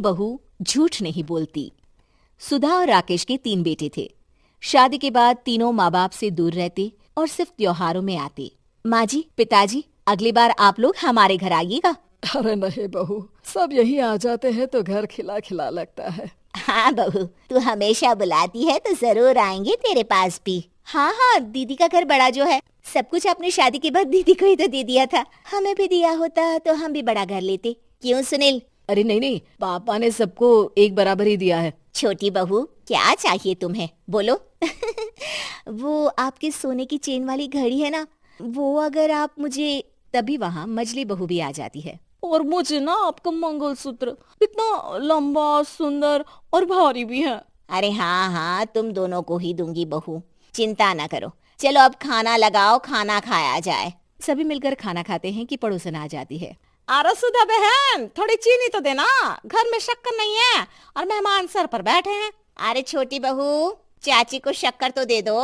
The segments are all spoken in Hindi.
बहू झूठ नहीं बोलती। सुधा और राकेश के 3 बेटे थे। शादी के बाद तीनों माँ बाप से दूर रहते और सिर्फ त्योहारों में आते। माँ जी, पिताजी, अगली बार आप लोग हमारे घर आइएगा। अरे नहीं बहू, सब यहीं आ जाते हैं तो घर खिला खिला लगता है। हाँ बहू, तू हमेशा बुलाती है तो जरूर आएंगे तेरे पास भी। हाँ हाँ, दीदी का घर बड़ा जो है, सब कुछ अपनी शादी के बाद दीदी को ही तो दे दिया था। हमें भी दिया होता तो हम भी बड़ा घर लेते। क्यों सुनील? अरे नहीं नहीं, पापा ने सबको एक बराबर ही दिया है। छोटी बहू, क्या चाहिए तुम्हें, बोलो। वो आपके सोने की चेन वाली घड़ी है ना, वो अगर आप मुझे, तभी वहाँ मजली बहू भी आ जाती है। और मुझे ना आपका मंगलसूत्र इतना लंबा, सुंदर और भारी भी है। अरे हाँ हाँ, तुम दोनों को ही दूंगी बहू, चिंता ना करो। चलो अब खाना लगाओ, खाना खाया जाए। सभी मिलकर खाना खाते हैं कि पड़ोसन आ जाती है। अरे सुधा बहन, थोड़ी चीनी तो देना, घर में शक्कर नहीं है और मेहमान सर पर बैठे हैं। अरे छोटी बहू, चाची को शक्कर तो दे दो।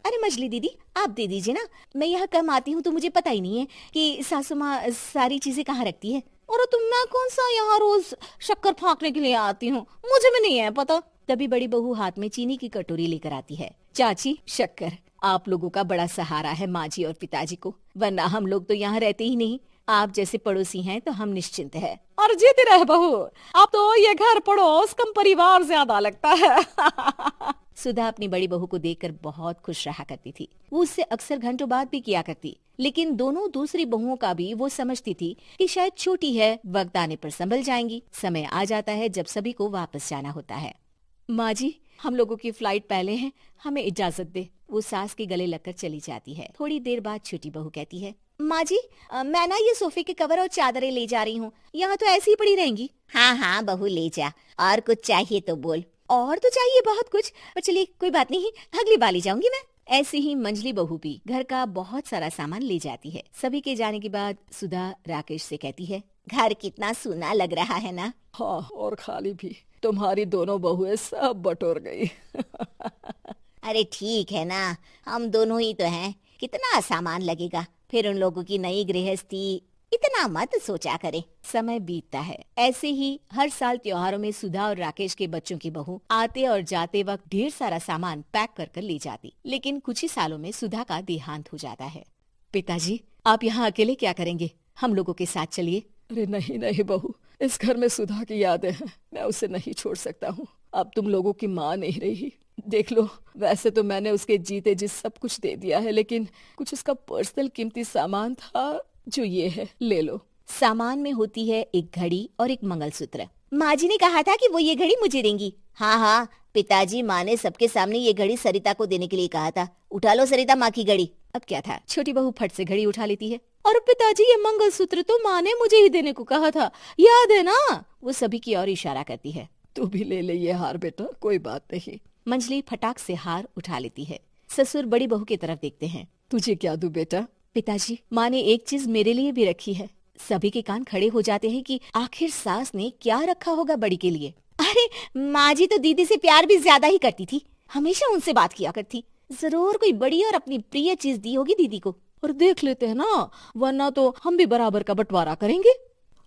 अरे मजली दीदी, आप दे दीजिए ना, मैं यहाँ कम आती हूँ तो मुझे पता ही नहीं है कि सासू माँ सारी चीजें कहाँ रखती है। और तुम, मैं कौन सा यहाँ रोज शक्कर फाँकने के लिए आती हूँ, मुझे भी नहीं है पता। तभी बड़ी बहू हाथ में चीनी की कटोरी लेकर आती है। चाची, शक्कर आप लोगों का बड़ा सहारा है माँ जी और पिताजी को, वरना हम लोग तो यहाँ रहते ही नहीं। आप जैसे पड़ोसी हैं तो हम निश्चिंत है। और जीती रहे बहू, अब तो ये घर पड़ोस कम परिवार ज्यादा लगता है। सुधा अपनी बड़ी बहू को देखकर बहुत खुश रहा करती थी। वो उससे अक्सर घंटों बात भी किया करती, लेकिन दोनों दूसरी बहुओं का भी वो समझती थी कि शायद छोटी है, वक्त आने पर संभल जाएंगी। समय आ जाता है जब सभी को वापस जाना होता है। माँ जी, हम लोगों की फ्लाइट पहले है, हमें इजाजत दे। वो सास के गले लगकर चली जाती है। थोड़ी देर बाद छोटी बहू कहती है, माँ जी, मैं ना ये सोफे के कवर और चादरें ले जा रही हूँ, यहाँ तो ऐसी ही पड़ी रहेंगी। हाँ हाँ बहू, ले जा। और कुछ चाहिए तो बोल। और तो चाहिए बहुत कुछ, पर चलिए कोई बात नहीं, अगली बार ले जाऊंगी मैं। ऐसे ही मंजली बहू भी घर का बहुत सारा सामान ले जाती है। सभी के जाने के बाद सुधा राकेश से कहती है, घर कितना सूना लग रहा है ना। हाँ, और खाली भी। तुम्हारी दोनों बहुएं सब बटोर गई। अरे ठीक है ना, हम दोनों ही तो हैं, कितना सामान लगेगा। फिर उन लोगों की नई गृहस्थी, इतना मत सोचा करे। समय बीतता है। ऐसे ही हर साल त्योहारों में सुधा और राकेश के बच्चों की बहू आते और जाते वक्त ढेर सारा सामान पैक कर कर ले जाती। लेकिन कुछ ही सालों में सुधा का देहांत हो जाता है। पिताजी, आप यहाँ अकेले क्या करेंगे? हम लोगों के साथ चलिए। अरे नहीं नहीं बहू, इस घर में सुधा की यादें हैं, मैं उसे नहीं छोड़ सकता हूँ। अब तुम लोगों की माँ नहीं रही। देख लो, वैसे तो मैंने उसके जीते जी सब कुछ दे दिया है, लेकिन कुछ उसका पर्सनल कीमती सामान था जो ये है, ले लो। सामान में होती है एक घड़ी और एक मंगलसूत्र। माँ जी ने कहा था कि वो ये घड़ी मुझे देंगी। हाँ हाँ, पिताजी, माँ ने सबके सामने ये घड़ी सरिता को देने के लिए कहा था। उठा लो सरिता माँ की घड़ी। अब क्या था, छोटी बहू फट से घड़ी उठा लेती है। और पिताजी, ये मंगलसूत्र तो माँ ने मुझे ही देने को कहा था, याद है ना? वो सभी की ओर इशारा करती है। तू भी ले ले ये हार बेटा, कोई बात नहीं। मंजली फटाक से हार उठा लेती है। ससुर बड़ी बहू की तरफ देखते हैं। तुझे क्या दूं बेटा? पिताजी, माँ ने एक चीज मेरे लिए भी रखी है। सभी के कान खड़े हो जाते हैं कि आखिर सास ने क्या रखा होगा बड़ी के लिए। अरे माँ जी तो दीदी से प्यार भी ज्यादा ही करती थी, हमेशा उनसे बात किया करती। जरूर कोई बड़ी और अपनी प्रिय चीज दी होगी दीदी को। और देख लेते हैं ना, वरना तो हम भी बराबर का बंटवारा करेंगे।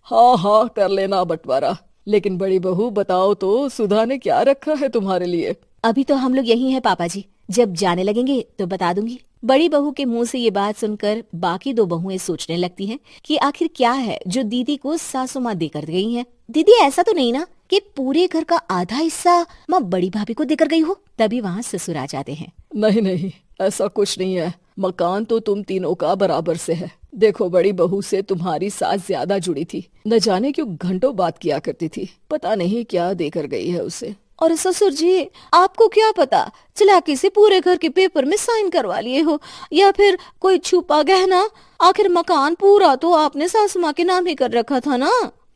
हाँ हाँ, कर लेना बंटवारा। लेकिन बड़ी बहू, बताओ तो, सुधा ने क्या रखा है तुम्हारे लिए? अभी तो हम लोग यही हैं पापा जी, जब जाने लगेंगे तो बता दूंगी। बड़ी बहू के मुंह से ये बात सुनकर बाकी 2 बहुएं सोचने लगती हैं कि आखिर क्या है जो दीदी को सासू माँ देकर गई हैं। दीदी, ऐसा तो नहीं ना कि पूरे घर का आधा हिस्सा माँ बड़ी भाभी को देकर गई हो? तभी वहाँ ससुर आ जाते हैं। नहीं नहीं, ऐसा कुछ नहीं है। मकान तो तुम तीनों का बराबर से है। देखो, बड़ी बहू से तुम्हारी सास ज्यादा जुड़ी थी, न जाने क्यों घंटों बात किया करती थी। पता नहीं क्या देकर गई है उसे। और ससुर जी, आपको क्या पता, चालाकी से पूरे घर के पेपर में साइन करवा लिए हो, या फिर कोई छुपा गहना। आखिर मकान पूरा तो आपने सासू माँ के नाम ही कर रखा था ना।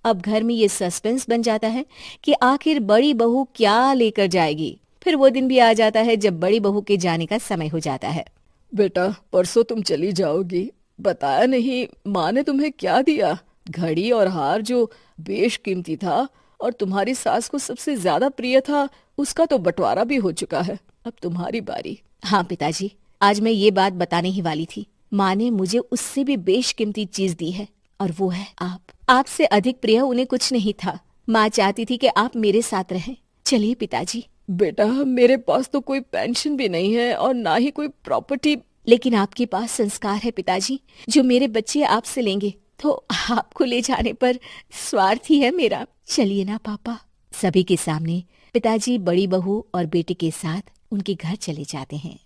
अब घर में ये सस्पेंस बन जाता है कि आखिर बड़ी बहू क्या लेकर जाएगी। फिर वो दिन भी आ जाता है जब बड़ी बहू के जाने का समय हो जाता है। बेटा, परसों तुम चली जाओगी, बताया नहीं माँ ने तुम्हें क्या दिया? घड़ी और हार जो बेशकीमती था और तुम्हारी सास को सबसे ज्यादा प्रिय था, उसका तो बंटवारा भी हो चुका है। अब तुम्हारी बारी। हाँ पिताजी, आज मैं ये बात बताने ही वाली थी। माँ ने मुझे उससे भी बेशकीमती चीज दी है, और वो है आप। आपसे अधिक प्रिय उन्हें कुछ नहीं था। माँ चाहती थी कि आप मेरे साथ रहें। चलिए पिताजी। बेटा, मेरे पास तो कोई पेंशन भी नहीं है और ना ही कोई प्रॉपर्टी। लेकिन आपके पास संस्कार है पिताजी, जो मेरे बच्चे आपसे लेंगे, तो आपको ले जाने पर स्वार्थ ही है मेरा। चलिए ना पापा। सभी के सामने पिताजी बड़ी बहू और बेटे के साथ उनके घर चले जाते हैं।